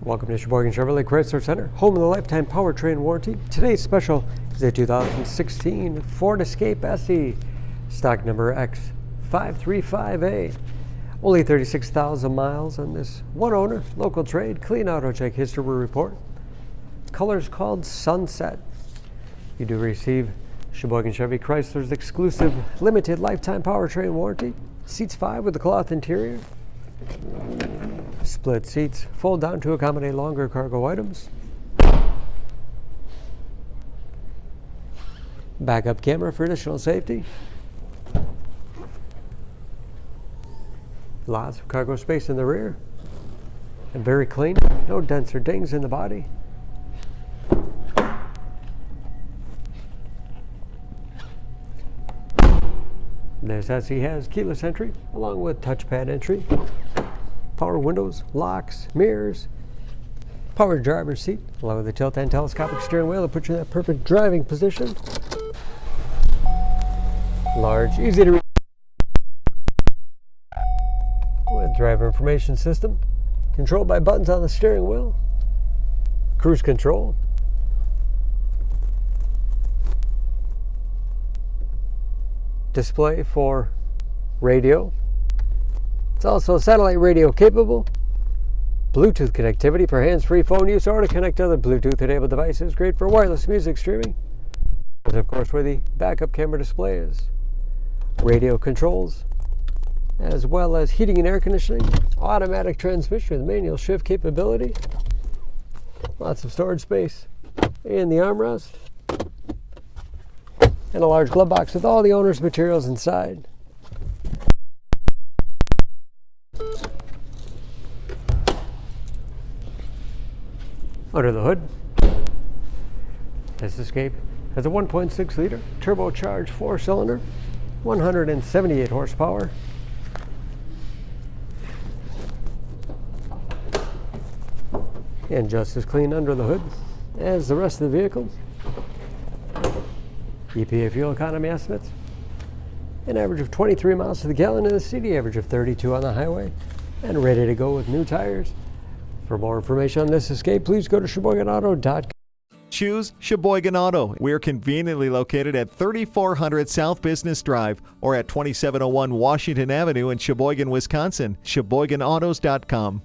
Welcome to Sheboygan Chevrolet Chrysler Center, home of the lifetime powertrain warranty. Today's special is a 2016 Ford Escape SE, stock number X535A. Only 36,000 miles on this one owner, local trade, clean auto check history report. Color's called Sunset. You do receive Sheboygan Chevy Chrysler's exclusive limited lifetime powertrain warranty. Seats 5 with a cloth interior. Split seats fold down to accommodate longer cargo items. Backup camera for additional safety. Lots of cargo space in the rear. And very clean. No dents or dings in the body. This SE has keyless entry along with touchpad entry. Power windows, locks, mirrors, power driver's seat, along with the tilt and telescopic steering wheel to put you in that perfect driving position. Large, easy to read with driver information system, controlled by buttons on the steering wheel, cruise control, display for radio. It's also satellite radio capable. Bluetooth connectivity for hands-free phone use or to connect to other Bluetooth-enabled devices. Great for wireless music streaming. This is, of course, where the backup camera display is. Radio controls, as well as heating and air conditioning. Automatic transmission with manual shift capability. Lots of storage space in the armrest. And a large glove box with all the owner's materials inside. Under the hood, this Escape has a 1.6 liter turbocharged 4-cylinder, 178 horsepower. And just as clean under the hood as the rest of the vehicle. EPA fuel economy estimates, an average of 23 miles to the gallon and a CD average of 32 on the highway, and ready to go with new tires. For more information on this Escape, please go to SheboyganAuto.com. Choose Sheboygan Auto. We're conveniently located at 3400 South Business Drive or at 2701 Washington Avenue in Sheboygan, Wisconsin. SheboyganAutos.com.